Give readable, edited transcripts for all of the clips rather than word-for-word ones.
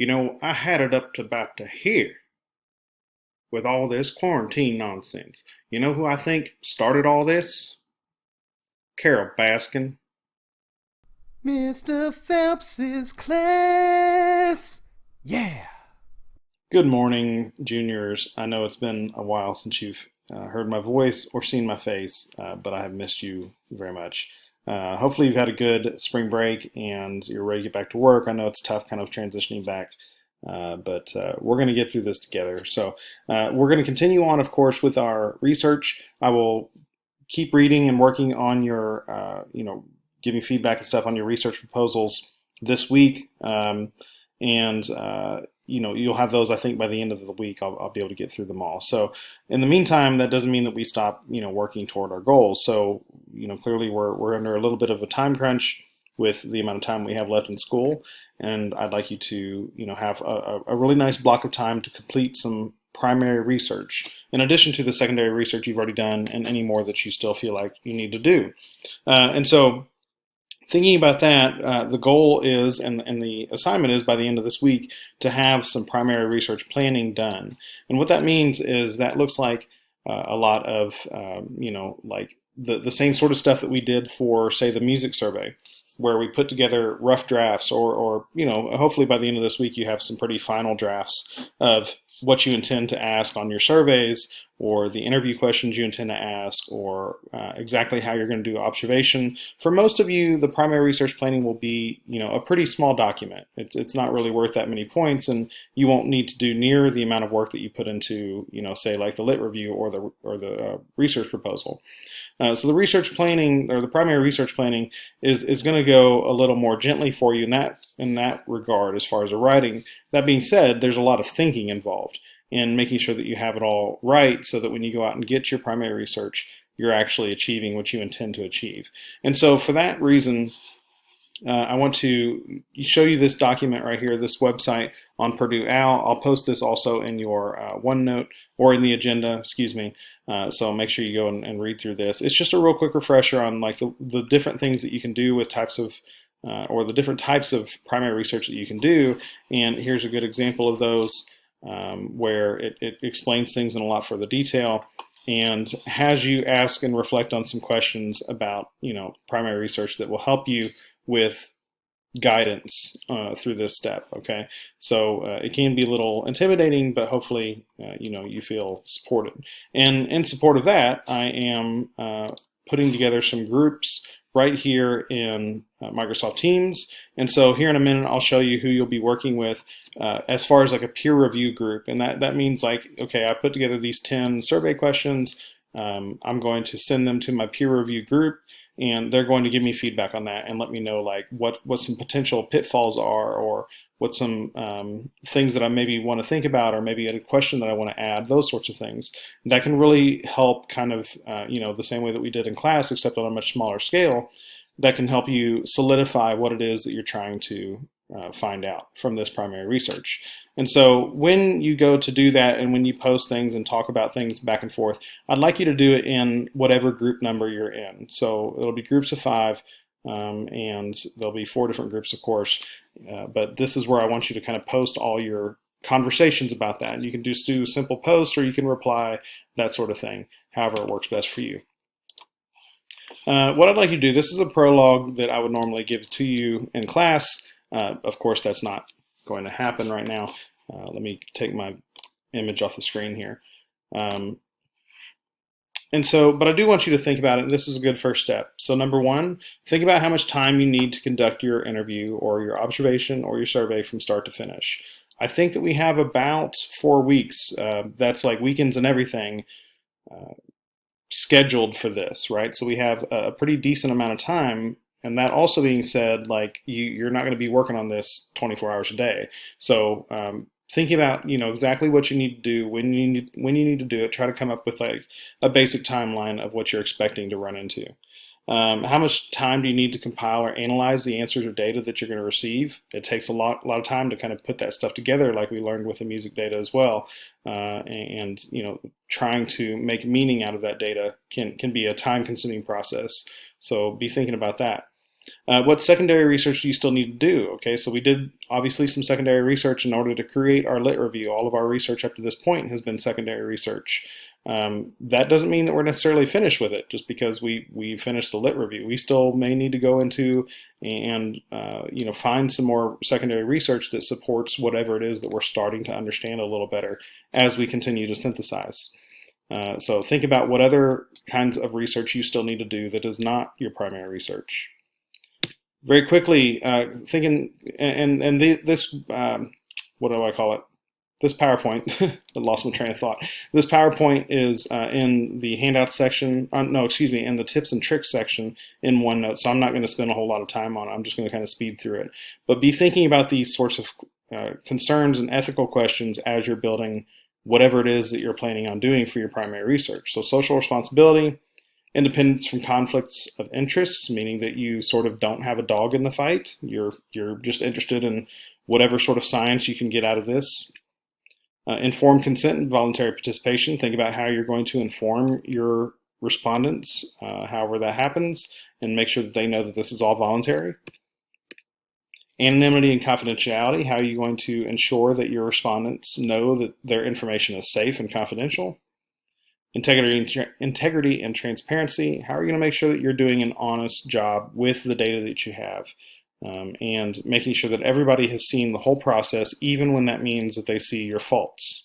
I had it up to about to here with all this quarantine nonsense. You know who I think started all this? Carol Baskin. Mr. Phelps's class. Yeah. Good morning, juniors. I know it's been a while since you've heard my voice or seen my face, but I have missed you very much. Hopefully, you've had a good spring break and you're ready to get back to work. I know it's tough kind of transitioning back, but we're going to get through this together. So, we're going to continue on, of course, with our research. I will keep reading and working on your, giving feedback and stuff on your research proposals this week. And you'll have those, I think, by the end of the week. I'll be able to get through them all. So in the meantime, that doesn't mean that we stop, working toward our goals. So, clearly we're under a little bit of a time crunch with the amount of time we have left in school. And I'd like you to, have a really nice block of time to complete some primary research, in addition to the secondary research you've already done and any more that you still feel like you need to do. And so thinking about that, the goal is, and the assignment is by the end of this week, to have some primary research planning done. And what that means is that looks like a lot of, like the same sort of stuff that we did for, say, the music survey, where we put together rough drafts, or hopefully by the end of this week you have some pretty final drafts of what you intend to ask on your surveys, or the interview questions you intend to ask, or exactly how you're going to do observation. For most of you, the primary research planning will be, a pretty small document. It's not really worth that many points, and you won't need to do near the amount of work that you put into, say, like the lit review or the research proposal. So the research planning, or the primary research planning, is going to go a little more gently for you in that regard as far as the writing. That being said, there's a lot of thinking involved in making sure that you have it all right, so that when you go out and get your primary research, you're actually achieving what you intend to achieve. And so for that reason, I want to show you this document right here, this website on Purdue Owl. I'll post this also in your OneNote, or in the agenda, excuse me. So make sure you go and read through this. It's just a real quick refresher on like the different things that you can do with types of, or the different types of primary research that you can do. And here's a good example of those, where it explains things in a lot further detail and has you ask and reflect on some questions about, primary research that will help you with guidance through this step. Okay, so it can be a little intimidating, but hopefully you feel supported. And in support of that, I am putting together some groups right here in Microsoft Teams. And so here in a minute, I'll show you who you'll be working with as far as like a peer review group. And that means like, okay, I put together these 10 survey questions. I'm going to send them to my peer review group, and they're going to give me feedback on that and let me know like what some potential pitfalls are, or what some things that I maybe want to think about, or maybe a question that I want to add, those sorts of things. That can really help kind of, the same way that we did in class, except on a much smaller scale. That can help you solidify what it is that you're trying to find out from this primary research. And so when you go to do that, and when you post things and talk about things back and forth, I'd like you to do it in whatever group number you're in. So it'll be groups of 5, and there'll be 4 different groups, of course. But this is where I want you to kind of post all your conversations about that. And you can just do simple posts, or you can reply, that sort of thing, however it works best for you. What I'd like you to do, this is a prologue that I would normally give to you in class. Of course, that's not going to happen right now. Let me take my image off the screen here. But I do want you to think about it. This is a good first step. So number 1, think about how much time you need to conduct your interview, or your observation, or your survey from start to finish. I think that we have about 4 weeks. That's like weekends and everything scheduled for this, right? So we have a pretty decent amount of time. And that also being said, like you're not going to be working on this 24 hours a day. So thinking about exactly what you need to do, when you need to do it. Try to come up with like a basic timeline of what you're expecting to run into. How much time do you need to compile or analyze the answers or data that you're going to receive? It takes a lot of time to kind of put that stuff together, like we learned with the music data as well. And trying to make meaning out of that data can be a time-consuming process. So be thinking about that. What secondary research do you still need to do? Okay, so we did obviously some secondary research in order to create our lit review. All of our research up to this point has been secondary research. That doesn't mean that we're necessarily finished with it just because we finished the lit review. We still may need to go into and find some more secondary research that supports whatever it is that we're starting to understand a little better as we continue to synthesize. So think about what other kinds of research you still need to do that is not your primary research. Very quickly, thinking, and this, what do I call it? This PowerPoint, I lost my train of thought. This PowerPoint is in the handout section, no, excuse me, in the tips and tricks section in OneNote. So I'm not going to spend a whole lot of time on it. I'm just going to kind of speed through it. But be thinking about these sorts of concerns and ethical questions as you're building whatever it is that you're planning on doing for your primary research. So social responsibility, independence from conflicts of interest, meaning that you sort of don't have a dog in the fight. You're just interested in whatever sort of science you can get out of this. Informed consent and voluntary participation. Think about how you're going to inform your respondents, however that happens, and make sure that they know that this is all voluntary. Anonymity and confidentiality. How are you going to ensure that your respondents know that their information is safe and confidential? Integrity and transparency. How are you going to make sure that you're doing an honest job with the data that you have? And making sure that everybody has seen the whole process, even when that means that they see your faults.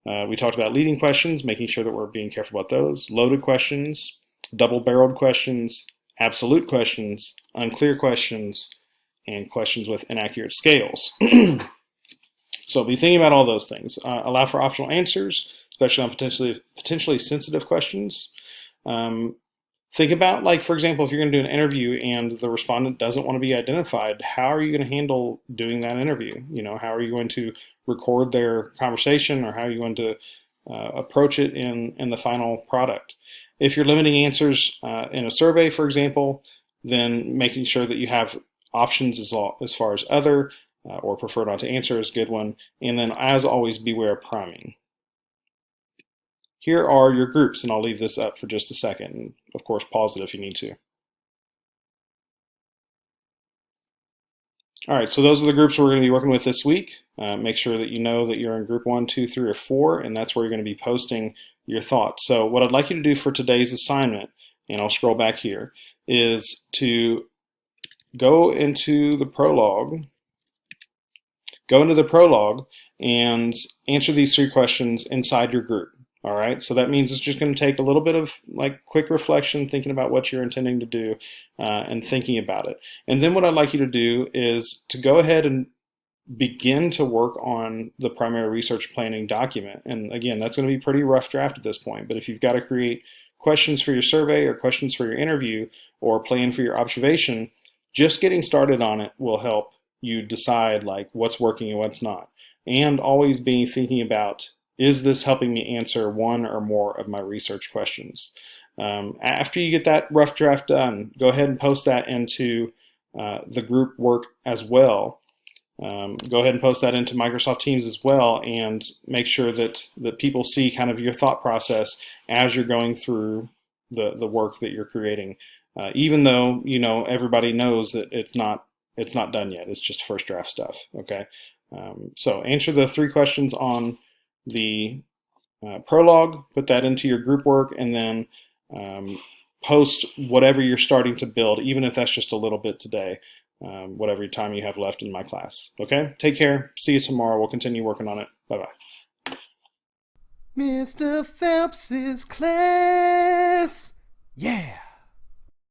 We talked about leading questions, making sure that we're being careful about those. Loaded questions, double-barreled questions, absolute questions, unclear questions, and questions with inaccurate scales. So be thinking about all those things. Allow for optional answers, especially on potentially sensitive questions. Think about, like, for example, if you're going to do an interview and the respondent doesn't want to be identified, how are you going to handle doing that interview? How are you going to record their conversation, or how are you going to approach it in the final product? If you're limiting answers in a survey, for example, then making sure that you have options as far as other or prefer not to answer is a good one. And then, as always, beware of priming. Here are your groups, and I'll leave this up for just a second. And of course, pause it if you need to. All right, so those are the groups we're going to be working with this week. Make sure that you know that you're in group 1, 2, 3, or 4, and that's where you're going to be posting your thoughts. So what I'd like you to do for today's assignment, and I'll scroll back here, is to go into the prologue. And answer these 3 questions inside your group. All right, so that means it's just going to take a little bit of quick reflection, thinking about what you're intending to do and thinking about it. And then what I'd like you to do is to go ahead and begin to work on the primary research planning document. And again, that's going to be a pretty rough draft at this point, but if you've got to create questions for your survey or questions for your interview or plan for your observation, just getting started on it will help you decide what's working and what's not. And always being thinking about, is this helping me answer one or more of my research questions? After you get that rough draft done, go ahead and post that into the group work as well. Go ahead and post that into Microsoft Teams as well, and make sure that people see kind of your thought process as you're going through the work that you're creating. Even though everybody knows that it's not done yet. It's just first draft stuff. Okay. So answer the 3 questions on the prologue, put that into your group work, and then post whatever you're starting to build, even if that's just a little bit today, whatever time you have left in my class. Okay? Take care. See you tomorrow. We'll continue working on it. Bye-bye. Mr. Phelps's class.